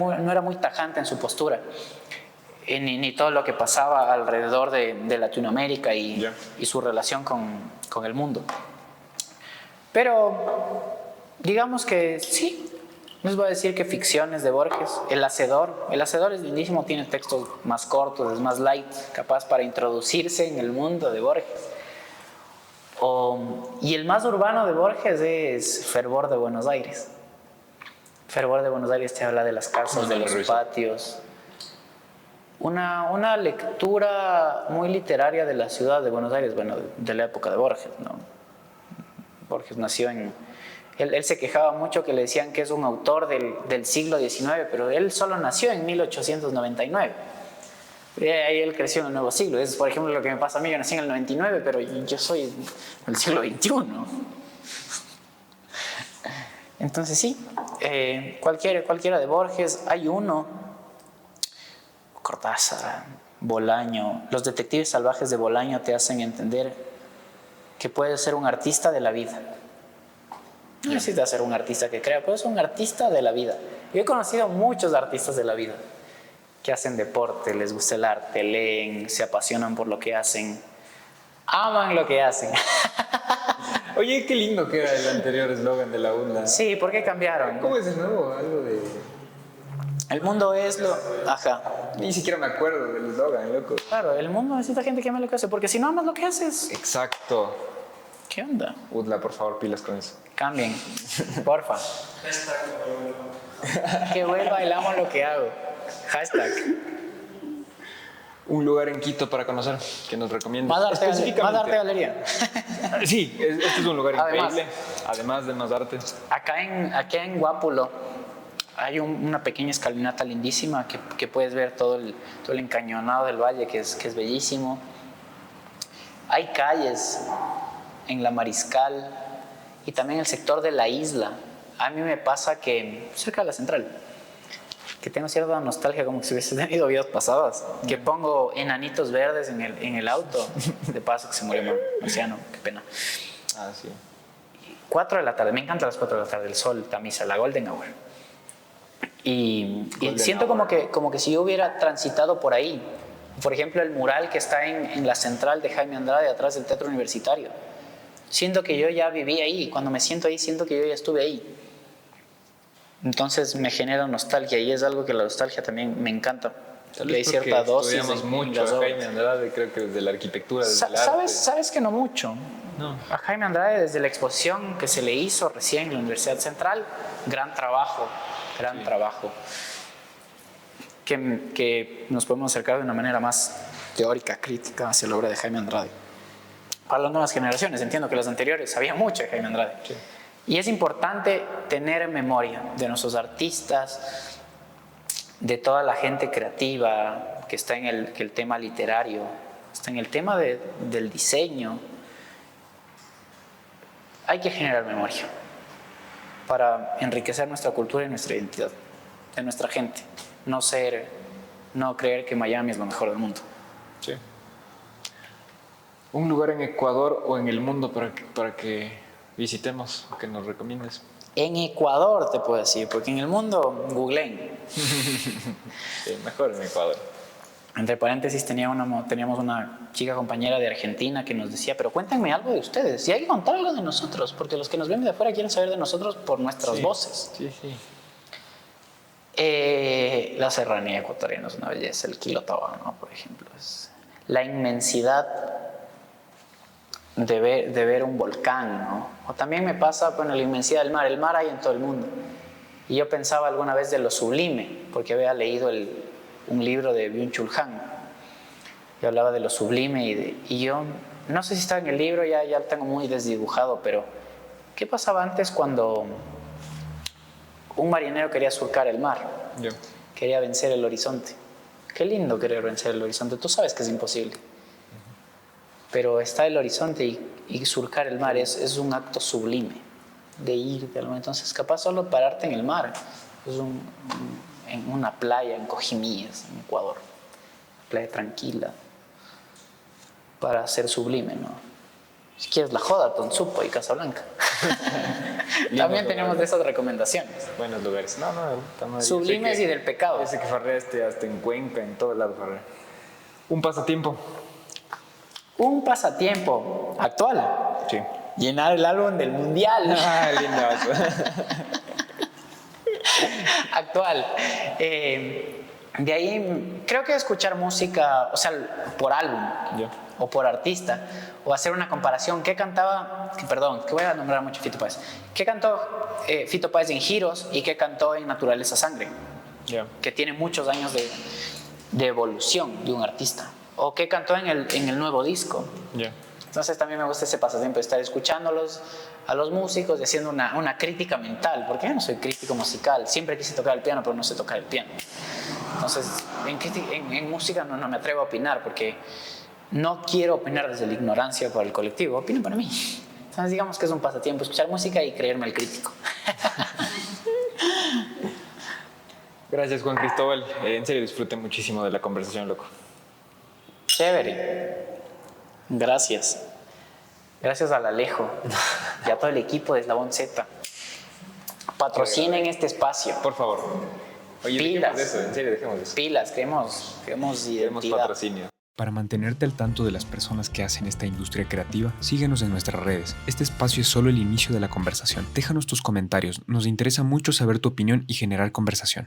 muy tajante en su postura. ni todo lo que pasaba alrededor de Latinoamérica y su relación con el mundo. Pero digamos que sí, les voy a decir que ficciones de Borges. El Hacedor es lindísimo, tiene textos más cortos, es más light, capaz para introducirse en el mundo de Borges. Y el más urbano de Borges es Fervor de Buenos Aires. Fervor de Buenos Aires te habla de las casas, de los patios. Una lectura muy literaria de la ciudad de Buenos Aires, bueno, de la época de Borges, ¿no? Borges nació él se quejaba mucho que le decían que es un autor del siglo XIX, pero él solo nació en 1899. Y ahí él creció en el nuevo siglo. Es, por ejemplo, lo que me pasa a mí. Yo nací en el 99, pero yo soy del siglo XXI. Entonces sí, cualquiera de Borges. Hay uno, Cortázar, Bolaño. Los detectives salvajes de Bolaño te hacen entender que puedes ser un artista de la vida. No necesitas ser un artista que crea, puedes ser un artista de la vida. Yo he conocido muchos artistas de la vida que hacen deporte, les gusta el arte, leen, se apasionan por lo que hacen, aman lo que hacen. Oye, qué lindo que era el anterior eslogan de la UNLA. Sí, ¿por qué cambiaron? ¿Cómo es de nuevo? Algo de... El mundo es lo... Ajá. Ni siquiera me acuerdo del eslogan, loco. Claro, el mundo necesita gente que ame lo que hace, porque si no amas lo que haces... Exacto. ¿Qué onda? UDLA, por favor, pilas con eso. Cambien, porfa. Que vuelva el amo lo que hago. Hashtag. Un lugar en Quito para conocer, que nos recomiendes. Más arte galería. Sí, este es un lugar Además, increíble. Además de más arte. Acá en Guápulo hay una pequeña escalinata lindísima que puedes ver todo el encañonado del valle, que es bellísimo. Hay calles en la Mariscal y también el sector de la isla. A mí me pasa que cerca de la central, que tengo cierta nostalgia como que si hubiese tenido vidas pasadas, que pongo enanitos verdes en el auto, de paso que se murió Marciano, qué pena. Ah, sí. 4 de la tarde, me encantan las 4 de la tarde, el sol tamiza, la golden hour. Y siento como que si yo hubiera transitado por ahí, por ejemplo el mural que está en la central de Jaime Andrade, atrás del Teatro Universitario, siento que yo ya viví ahí, cuando me siento ahí siento que yo ya estuve ahí. Entonces me genera nostalgia y es algo que la nostalgia también me encanta. Y hay cierta dosis. Estudiamos mucho a Jaime Andrade, creo que desde la arquitectura, desde el arte. ¿Sabes que no mucho? No. A Jaime Andrade desde la exposición que se le hizo recién en la Universidad Central, gran trabajo. Que nos podemos acercar de una manera más teórica, crítica hacia la obra de Jaime Andrade. Para las nuevas generaciones, entiendo que las anteriores sabían mucho de Jaime Andrade. Sí. Y es importante tener memoria de nuestros artistas, de toda la gente creativa que está en el tema literario, está en el tema del diseño. Hay que generar memoria para enriquecer nuestra cultura y nuestra identidad, de nuestra gente. No creer que Miami es lo mejor del mundo. Sí. Un lugar en Ecuador o en el mundo para que visitemos, que nos recomiendes. En Ecuador te puedo decir, porque en el mundo googleen. Sí, mejor en Ecuador. Entre paréntesis teníamos una chica compañera de Argentina que nos decía, pero cuéntenme algo de ustedes, y hay que contar algo de nosotros, porque los que nos ven de afuera quieren saber de nosotros por nuestras voces. Sí, sí. La serranía ecuatoriana es una belleza, el Quilotao, ¿no? Por ejemplo, es la inmensidad de ver un volcán, ¿no? O también me pasa con la inmensidad del mar. El mar hay en todo el mundo. Y yo pensaba alguna vez de lo sublime, porque había leído un libro de Byung-Chul Han. Y hablaba de lo sublime y yo no sé si está en el libro, ya lo tengo muy desdibujado, pero ¿qué pasaba antes cuando un marinero quería surcar el mar? Quería vencer el horizonte. Qué lindo querer vencer el horizonte. Tú sabes que es imposible. Pero está el horizonte y surcar el mar es un acto sublime de ir de algo. Entonces, capaz solo pararte en el mar, en una playa en Cojimíes, en Ecuador, playa tranquila, para ser sublime, ¿no? Si quieres la joda, Tonsupo y Casablanca. También tenemos de esas recomendaciones. Buenos lugares. No, Sublimes y del pecado. Yo sé que farreaste hasta en Cuenca, en todo lado farrea. Un pasatiempo. Un pasatiempo actual. Sí. Llenar el álbum del mundial. Ah, lindazo. Actual. De ahí creo que escuchar música, o sea, por álbum o por artista, o hacer una comparación. ¿Qué cantaba? Perdón, que voy a nombrar mucho Fito Páez. ¿Qué cantó Fito Páez en Giros y qué cantó en Naturaleza Sangre? Que tiene muchos años de evolución de un artista. O qué cantó en el nuevo disco. Entonces también me gusta ese pasatiempo de estar escuchándolos a los músicos y haciendo una crítica mental, porque yo no soy crítico musical, siempre quise tocar el piano, pero no sé tocar el piano. Entonces en música no me atrevo a opinar, porque no quiero opinar desde la ignorancia para el colectivo, opino para mí. Entonces digamos que es un pasatiempo, escuchar música y creerme el crítico. Gracias, Juan Cristóbal. En serio, disfruté muchísimo de la conversación, loco. Chévere. Gracias. Gracias al Alejo y a todo el equipo de Eslabón Z. Patrocinen este espacio. Por favor. Oye, pilas. Dejemos de eso, en serio, dejemos de eso. Pilas, queremos identidad. Patrocinio. Para mantenerte al tanto de las personas que hacen esta industria creativa, síguenos en nuestras redes. Este espacio es solo el inicio de la conversación. Déjanos tus comentarios, nos interesa mucho saber tu opinión y generar conversación.